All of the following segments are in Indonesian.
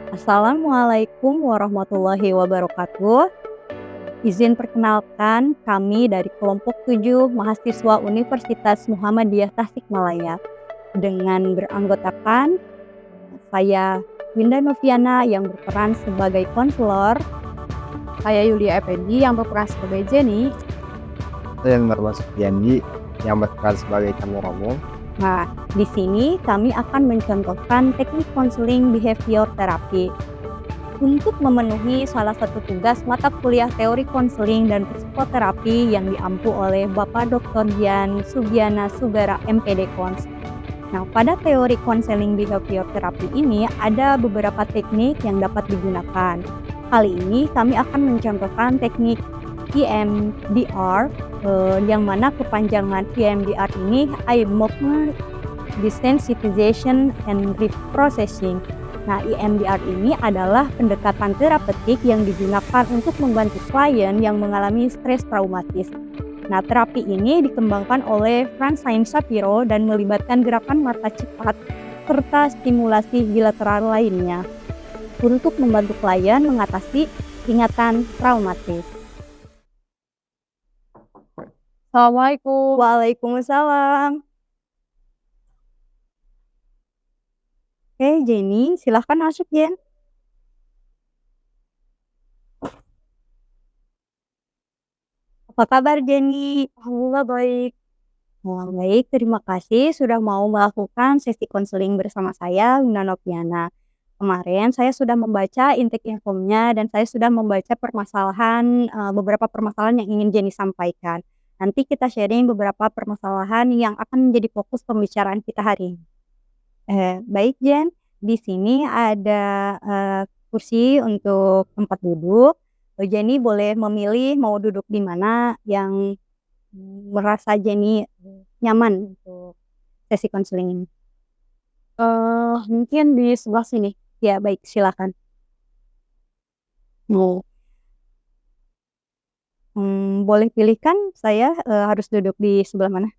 Assalamualaikum warahmatullahi wabarakatuh. Izin perkenalkan, kami dari kelompok 7 mahasiswa Universitas Muhammadiyah Tasikmalaya dengan beranggotakan saya Winda Noviana yang berperan sebagai konselor, Saya Yulia Effendi yang berperan sebagai Jenny. Saya Marwan Supiandi yang berperan sebagai kameramen. Nah, di sini kami akan mencontohkan teknik konseling behavior therapy untuk memenuhi salah satu tugas mata kuliah teori konseling dan psikoterapi yang diampu oleh Bapak Dr. Dian Sugiana Sugara MPD Kons. Nah, pada teori konseling behavior therapy ini ada beberapa teknik yang dapat digunakan. Kali ini kami akan mencontohkan teknik EMDR, yang mana kepanjangan EMDR ini eye movement desensitization and reprocessing. Nah, EMDR ini adalah pendekatan terapeutik yang digunakan untuk membantu klien yang mengalami stres traumatis. Nah, terapi ini dikembangkan oleh Francine Shapiro dan melibatkan gerakan mata cepat serta stimulasi bilateral lainnya untuk membantu klien mengatasi ingatan traumatis. Assalamualaikum. Waalaikumsalam. Oke, Jenny, silahkan masuk, Jen. Apa kabar, Jenny? Alhamdulillah baik. Baik, terima kasih sudah mau melakukan sesi konseling bersama saya, Winda Noviana. Kemarin saya sudah membaca intake informnya dan saya sudah membaca beberapa permasalahan yang ingin Jenny sampaikan. Nanti kita sharing beberapa permasalahan yang akan menjadi fokus pembicaraan kita hari ini. Baik, Jen. Di sini ada kursi untuk tempat duduk. Jenny boleh memilih mau duduk di mana yang merasa Jenny nyaman untuk sesi konseling ini. Mungkin di sebelah sini. Ya, baik, silakan. Boleh pilihkan saya harus duduk di sebelah mana?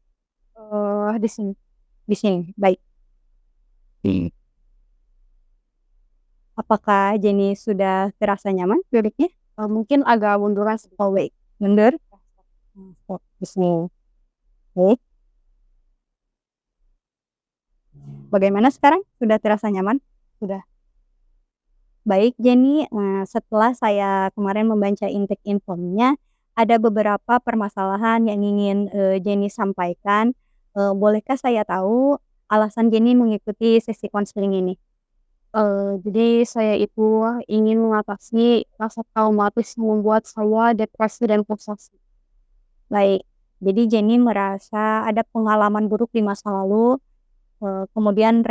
Di sini. Di sini, baik. Apakah Jenny sudah terasa nyaman duduknya? Mungkin agak munduran sedikit. Oh, baik. Mundur. Stop. Di sini. Baik. Bagaimana sekarang? Sudah terasa nyaman? Sudah. Baik, Jenny. Setelah saya kemarin membaca intake informnya, ada beberapa permasalahan yang ingin Jenny sampaikan. Bolehkah saya tahu alasan Jenny mengikuti sesi konseling ini? Jadi saya itu ingin mengatasi rasa traumatis yang membuat saya depresi dan frustasi. Baik, jadi Jenny merasa ada pengalaman buruk di masa lalu, kemudian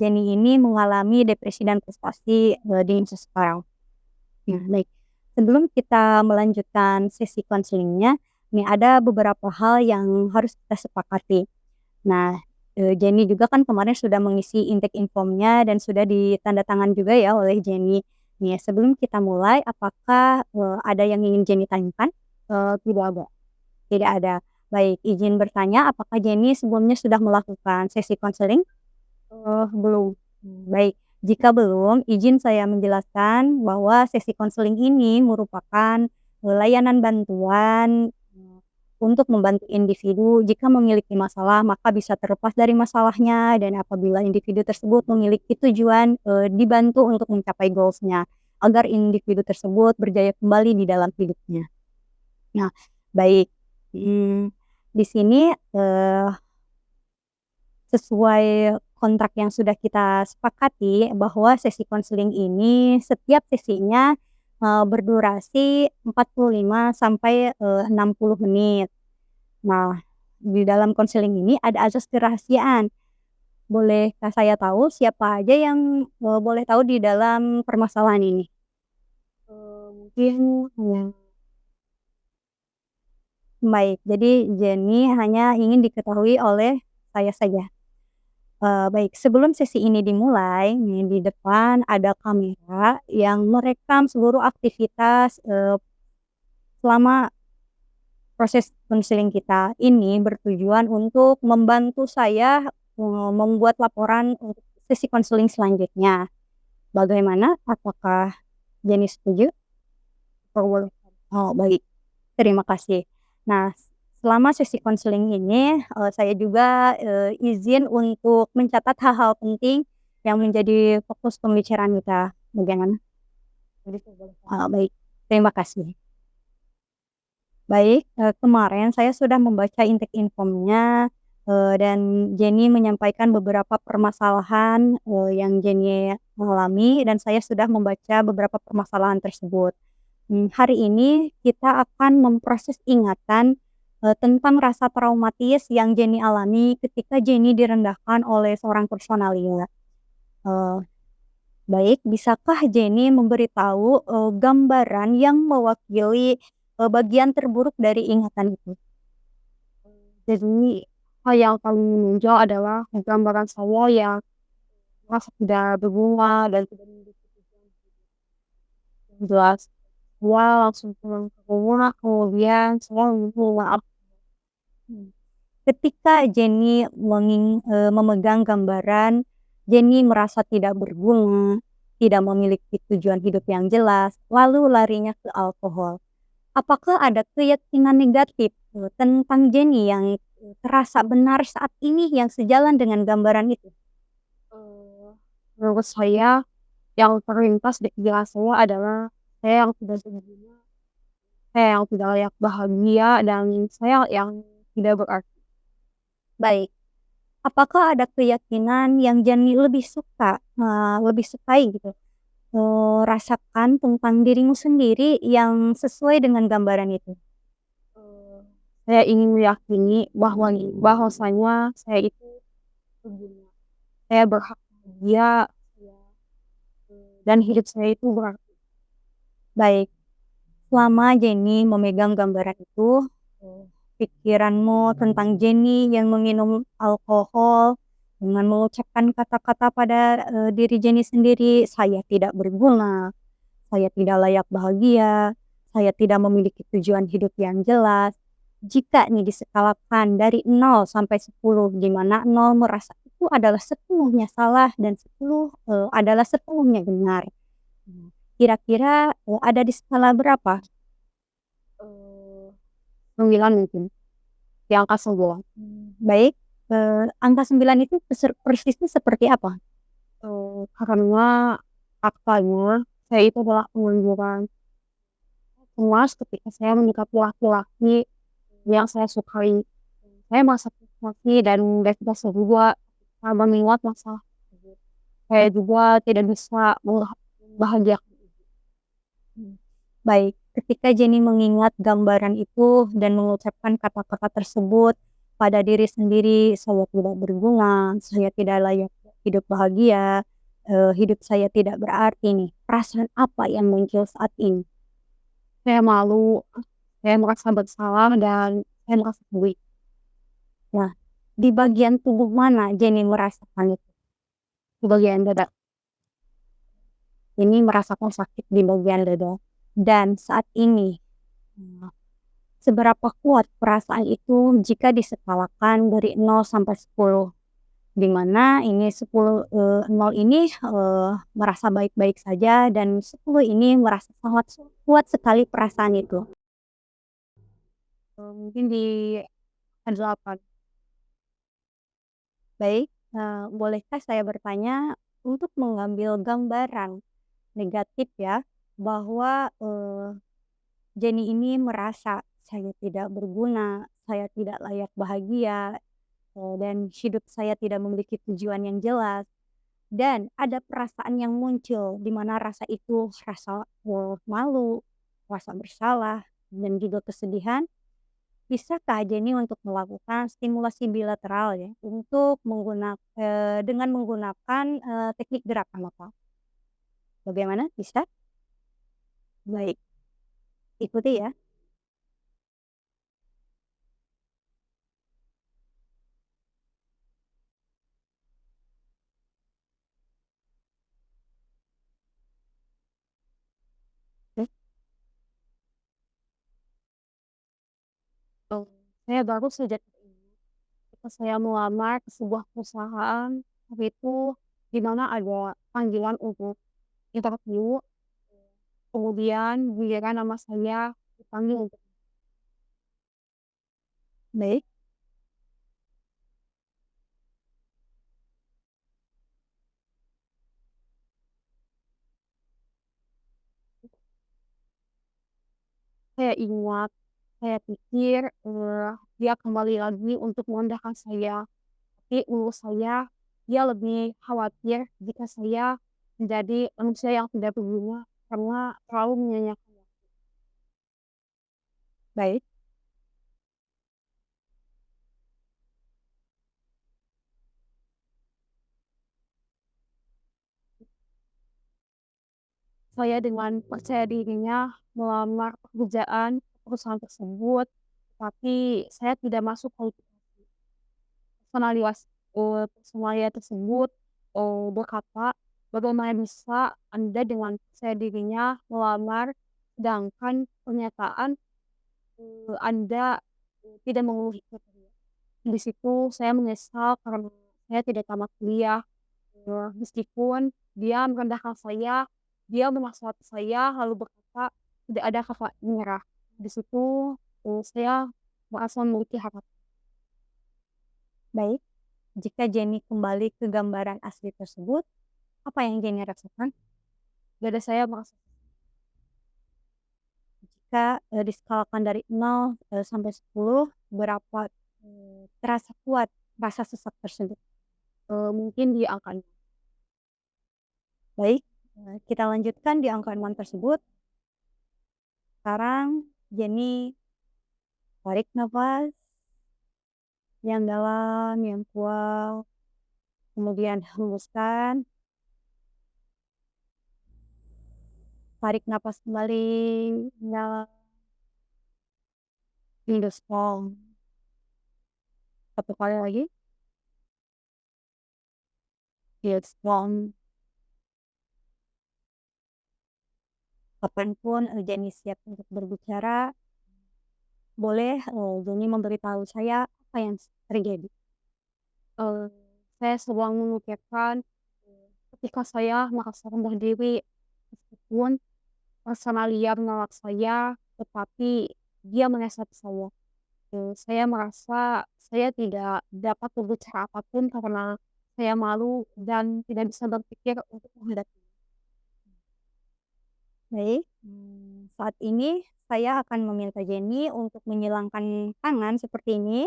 Jenny ini mengalami depresi dan frustasi di masa sekarang. Nah, baik. Sebelum kita melanjutkan sesi konselingnya, ini ada beberapa hal yang harus kita sepakati. Nah, Jenny juga kan kemarin sudah mengisi intake informnya dan sudah ditandatangan juga ya oleh Jenny. Nih, sebelum kita mulai, apakah ada yang ingin Jenny tanyakan? Tidak ada. Tidak ada. Baik, izin bertanya, apakah Jenny sebelumnya sudah melakukan sesi konseling? Belum. Baik, jika belum, izin saya menjelaskan bahwa sesi konseling ini merupakan layanan bantuan untuk membantu individu jika memiliki masalah, maka bisa terlepas dari masalahnya, dan apabila individu tersebut memiliki tujuan, dibantu untuk mencapai goals-nya, agar individu tersebut berjaya kembali di dalam hidupnya. Nah, baik. Di sini sesuai kontrak yang sudah kita sepakati bahwa sesi konseling ini setiap sesinya berdurasi 45 sampai 60 menit. Nah, di dalam konseling ini ada azas kerahasiaan. Bolehkah saya tahu siapa aja yang boleh tahu di dalam permasalahan ini? Mungkin Baik, jadi Jenny hanya ingin diketahui oleh saya saja. Baik, sebelum sesi ini dimulai, nih di depan ada kamera yang merekam seluruh aktivitas selama proses konseling kita. Ini bertujuan untuk membantu saya membuat laporan untuk sesi konseling selanjutnya. Bagaimana? Apakah Jenny setuju? Diperbolehkan. Oh, baik. Terima kasih. Nah, selama sesi konseling ini, saya juga, izin untuk mencatat hal-hal penting yang menjadi fokus pembicaraan kita. Bagaimana? Diperbolehkan. Baik. Terima kasih. Baik, kemarin saya sudah membaca intake informnya, dan Jenny menyampaikan beberapa permasalahan, yang Jenny alami dan saya sudah membaca beberapa permasalahan tersebut. Hari ini kita akan memproses ingatan, tentang rasa traumatis yang Jenny alami ketika Jenny direndahkan oleh seorang personalia. Eee, Baik, bisakah Jenny memberitahu, gambaran yang mewakili, bagian terburuk dari ingatan itu? Jadi, hal yang paling menonjol adalah gambaran saya yang merasa tidak berguna dan tidak memiliki tujuan yang jelas. Saya langsung pulang ke rumah, kemudian saya meminta maaf. Ketika Jenny memegang gambaran, Jenny merasa tidak berguna, tidak memiliki tujuan hidup yang jelas, lalu larinya ke alkohol. Apakah ada keyakinan negatif, tentang Jenny yang, terasa benar saat ini yang sejalan dengan gambaran itu? Eee, Menurut saya, yang terlintas di pikiran saya adalah saya yang tidak berguna, saya yang tidak layak bahagia, dan saya yang tidak berarti. Baik, apakah ada keyakinan yang Jenny lebih sukai gitu, rasakan tentang dirimu sendiri yang sesuai dengan gambaran itu? Eee, saya ingin meyakini bahwasanya saya itu berguna, saya berhak bahagia, saya dan hidup saya itu berarti. Baik, selama Jenny memegang gambaran itu, pikiranmu tentang Jenny yang meminum alkohol dengan mengucapkan kata-kata pada, diri Jenny sendiri, "Saya tidak berguna, saya tidak layak bahagia, saya tidak memiliki tujuan hidup yang jelas." Jika nih diskalakan dari 0 sampai 10, di mana 0 merasa itu adalah sepenuhnya salah dan 10, adalah sepenuhnya benar. Kira-kira, ada di skala berapa? Eee, 9 mungkin, di angka 9. Baik, angka 9 itu persisnya seperti apa? Karena faktanya saya itu adalah pengangguran. Cemas ketika saya mendekati laki-laki yang saya sukai. Saya merasa frustasi dan depresi juga karena mengingat masalah tersebut. Saya juga tidak bisa membahagiakan ibu. Baik, ketika Jenny mengingat gambaran itu dan mengucapkan kata-kata tersebut pada diri sendiri, "Saya tidak berguna, saya tidak layak hidup bahagia, hidup saya tidak berarti," nih, perasaan apa yang muncul saat ini? Saya malu, saya merasa bersalah, dan saya merasa sedih. Nah, di bagian tubuh mana Jenny merasakan itu? Di bagian dada. Jenny merasakan sakit di bagian dada. Dan saat ini, eee, seberapa kuat perasaan itu jika diskalakan dari 0 sampai 10? Di mana ini 0 ini, merasa baik-baik saja dan 10 ini merasa sangat kuat sekali perasaan itu. Mungkin di angka 8. Baik, bolehkah saya bertanya untuk mengambil gambaran negatif ya, bahwa, Jenny ini merasa, "Saya tidak berguna, saya tidak layak bahagia, dan hidup saya tidak memiliki tujuan yang jelas." Dan ada perasaan yang muncul, di mana rasa itu rasa, malu, rasa bersalah, dan juga kesedihan. Bisakah Jenny untuk melakukan stimulasi bilateral ya, dengan menggunakan, teknik gerakan mata? Bagaimana, bisa? Baik, ikuti ya. Oke. Saya baru saja teringat ketika saya melamar ke sebuah perusahaan, waktu itu di mana ada panggilan untuk interview, kemudian giliran nama saya dipanggil untuk Baik, saya ingat, saya pikir dia kembali lagi untuk merendahkan saya. Tapi menurut saya, dia lebih khawatir jika saya menjadi manusia yang tidak berguna karena terlalu menyanyiakan. baik, Saya dengan percaya dirinya melamar pekerjaan perusahaan tersebut, tapi saya tidak masuk kualifikasi. Personalia tersebut berkata, bagaimana bisa Anda dengan percaya dirinya melamar, sedangkan pernyataan Anda tidak memenuhi kriteria. Di situ saya menyesal karena saya tidak tamat kuliah. Meskipun dia merendahkan saya, dia menasihati saya lalu berkata tidak ada kata menyerah. Di situ saya merasa memiliki harapan. baik. Jika Jenny kembali ke gambaran asli tersebut, apa yang Jenny rasakan? Dada saya merasa Jika diskalakan dari 0 sampai 10, berapa terasa kuat rasa sesak tersebut? mungkin di angka nol. Baik, kita lanjutkan di angka 6 tersebut. Sekarang Jenny tarik nafas yang dalam, yang kuat, kemudian hembuskan, tarik nafas kembali, dalam, hembuskan. Satu kali lagi, hembuskan. Kapanpun Jenny siap untuk berbicara, boleh Jenny memberitahu saya apa yang terjadi. Eh, saya sedang memikirkan ketika saya merasa rendah diri, meskipun personalia menolak saya, tetapi dia menasihati saya. Saya merasa saya tidak dapat berbicara apapun karena saya malu dan tidak bisa berpikir untuk menghadapi. Baik, saat ini saya akan meminta Jenny untuk menyilangkan tangan seperti ini.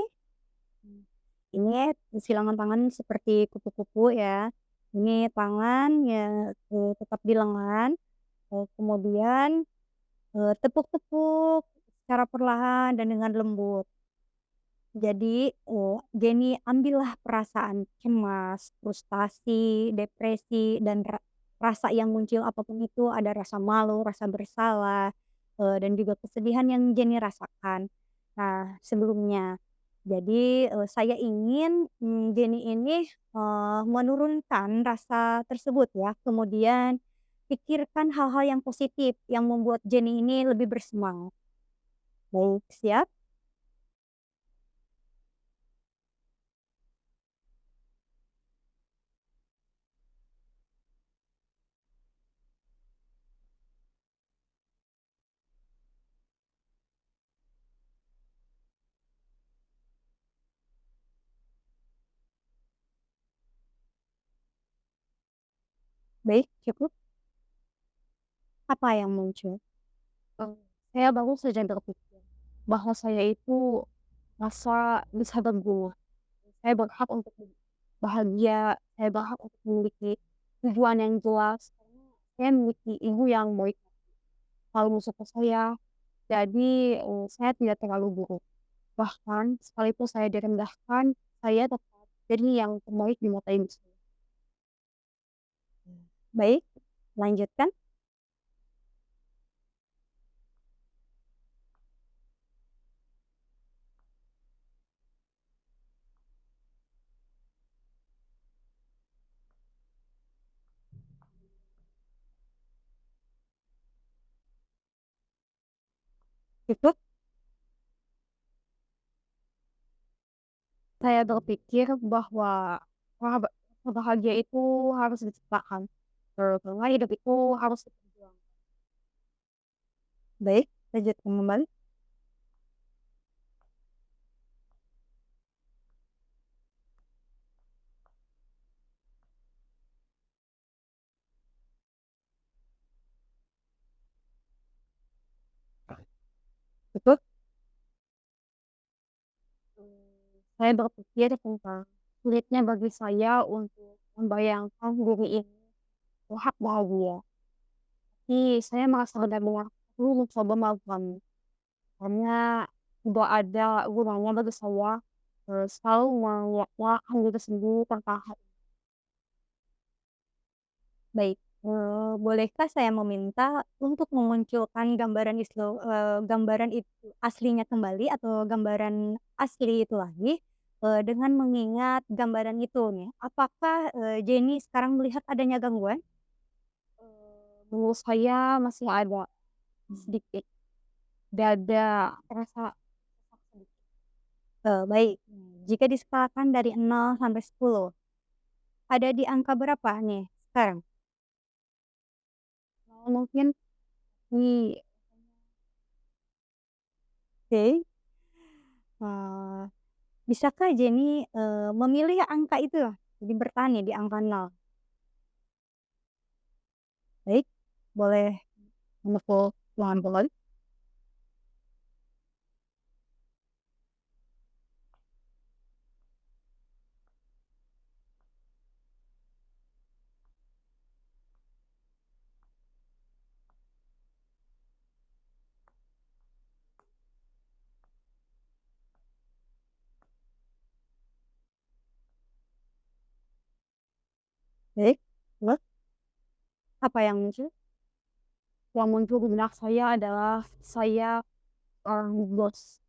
Ini silangan tangan seperti kupu-kupu ya. Ini tangan ya tetap di lengan, kemudian tepuk-tepuk secara perlahan dan dengan lembut. Jadi, Jenny ambillah perasaan cemas, frustasi, depresi, dan rasa yang muncul apapun itu, ada rasa malu, rasa bersalah, dan juga kesedihan yang Jenny rasakan. Nah, sebelumnya, jadi, saya ingin, Jenny ini, menurunkan rasa tersebut ya, kemudian pikirkan hal-hal yang positif yang membuat Jenny ini lebih bersemangat. Baik, siap? Baik, cukup. Apa yang muncul? Eh, saya baru saja berpikir bahwa saya itu merasa bisa berguna. Saya berhak untuk bahagia, saya berhak untuk memiliki tujuan yang jelas. Karena saya memiliki ibu yang baik, selalu mensupport saya, jadi saya tidak terlalu buruk. Bahkan sekalipun saya direndahkan, saya tetap jadi yang terbaik di mata ibu saya. Baik, lanjutkan. Cukup. Saya berpikir bahwa bahagia itu harus diciptakan. Karena hidup itu harus diperjuangkan. Baik, lanjutkan kembali. Betul? Saya berpikir tentang sulitnya bagi saya untuk membayangkan diri ini berhak bahagia. Tapi saya merasa benar-benar perlu mencoba melakukannya. Karena tidak ada gunanya bagi saya selalu menyalahkan diri sendiri tentang hal ini. Baik, bolehkah saya meminta untuk memunculkan gambaran itu aslinya kembali atau gambaran asli itu lagi, dengan mengingat gambaran itu nih, apakah, Jenny sekarang melihat adanya gangguan? Menurut saya masih ada sedikit dada terasa sesak sedikit. Baik, jika diskalakan dari 0 sampai 10, ada di angka berapa nih sekarang? Mungkin di Oke, eee, bisakah Jenny, memilih angka itu? Jadi bertahan nih di angka 0. Baik, boleh menepuk pelan-pelan. Baik, terus apa yang muncul? yang muncul di benak saya adalah saya orang bos.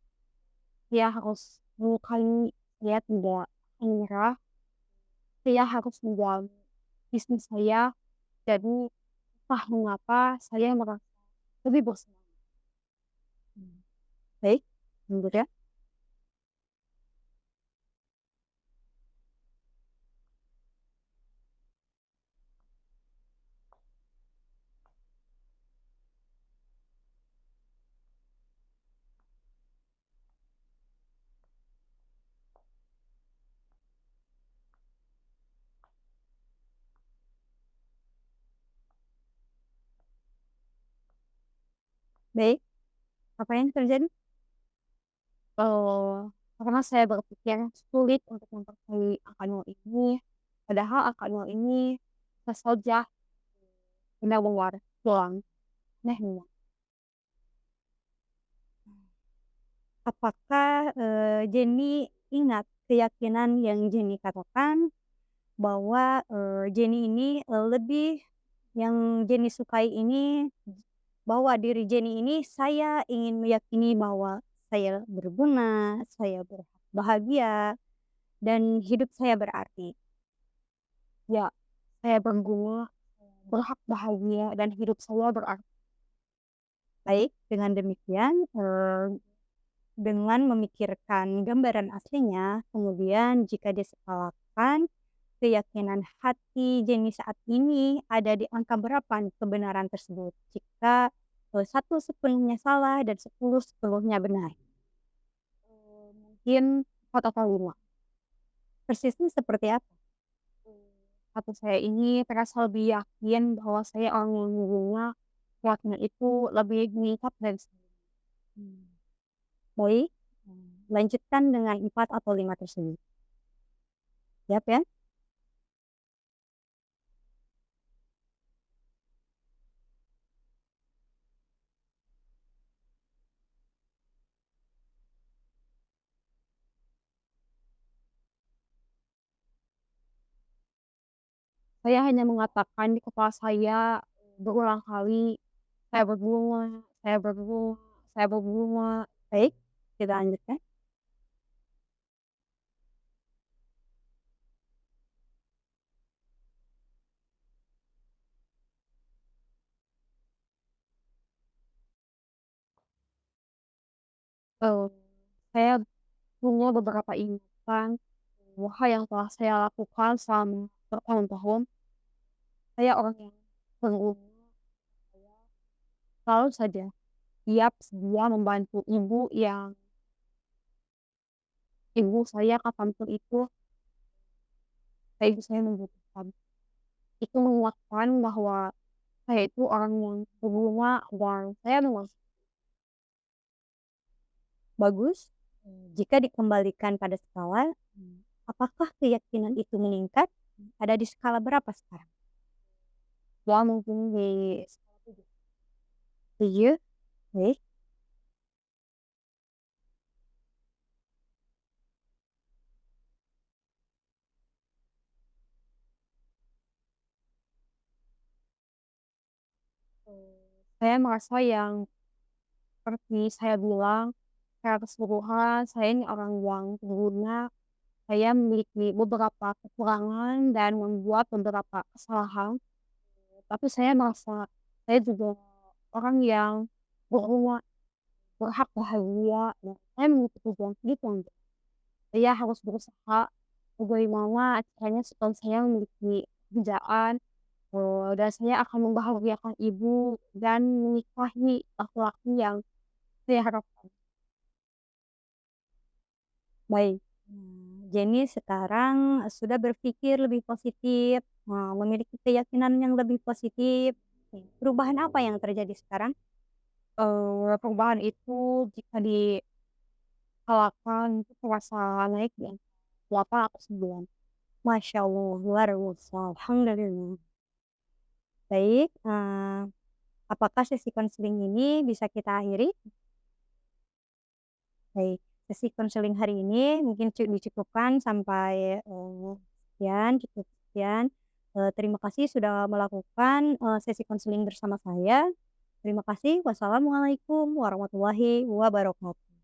Saya harus melukai, saya tidak menyerah, saya harus menjalani bisnis saya. Jadi entah mengapa saya merasa lebih bersemangat. Baik, lanjut ya. Baik, apa yang terjadi? Eh, karena saya berpikir sulit untuk mempercayai angka nol ini, padahal angka nol ini bisa saja benar-benar pulang. Nah, Apakah, Jenny ingat keyakinan yang Jenny katakan bahwa, Jenny ini, lebih yang Jenny sukai ini, bahwa diri Jenny ini saya ingin meyakini bahwa saya berguna, saya bahagia, dan hidup saya berarti. ya, saya berguna, berhak bahagia, dan hidup saya berarti. Baik, dengan demikian, dengan memikirkan gambaran aslinya, kemudian jika diskalakan, keyakinan hati Jenny saat ini ada di angka berapa nih kebenaran tersebut? Jika, 1 sepenuhnya salah dan 10 sepenuhnya benar. Mungkin 4 atau 5. Persisnya seperti apa? Atau saya ini terasa lebih yakin bahwa saya orang yang dulunya kuatnya itu lebih meningkat dari sebelumnya. Baik, lanjutkan dengan 4 atau 5 tersebut. Siap ya? Saya hanya mengatakan di kepala saya berulang kali, saya berbunga, saya berbunga, saya berbunga. Baik, kita lanjutkan. Eh, saya punya beberapa ingatan, hal yang telah saya lakukan selama bertahun-tahun. Saya orang yang berguna, saya selalu saja siap sedia membantu ibu saya kapanpun itu ibu saya membutuhkan. Itu menguatkan bahwa saya itu orang yang berguna dan saya memang Bagus. Jika dikembalikan pada skala, apakah keyakinan itu meningkat? Ada di skala berapa sekarang? ya mungkin di skala 7. 7. Baik. Saya merasa yang seperti saya bilang, secara keseluruhan saya ini orang yang berguna, saya memiliki beberapa kekurangan dan membuat beberapa kesalahan, tapi saya merasa saya juga orang yang berguna, berhak bahagia, dan saya memiliki tujuan hidup yang jelas. Saya harus berusaha bagaimana caranya supaya saya memiliki pekerjaan, dan saya akan membahagiakan ibu dan menikahi laki-laki yang saya harapkan. Baik. Jenny sekarang sudah berpikir lebih positif, memiliki keyakinan yang lebih positif. Perubahan apa yang terjadi sekarang? Perubahan itu jika diskalakan itu terasa naik di angka 8 atau 9. Masya Allah, luar biasa. Alhamdulillah. Baik, apakah sesi konseling ini bisa kita akhiri? Baik, sesi konseling hari ini mungkin dicukupkan sampai sekian, cukup sekian. Terima kasih sudah melakukan sesi konseling bersama saya. Terima kasih. Wassalamualaikum warahmatullahi wabarakatuh.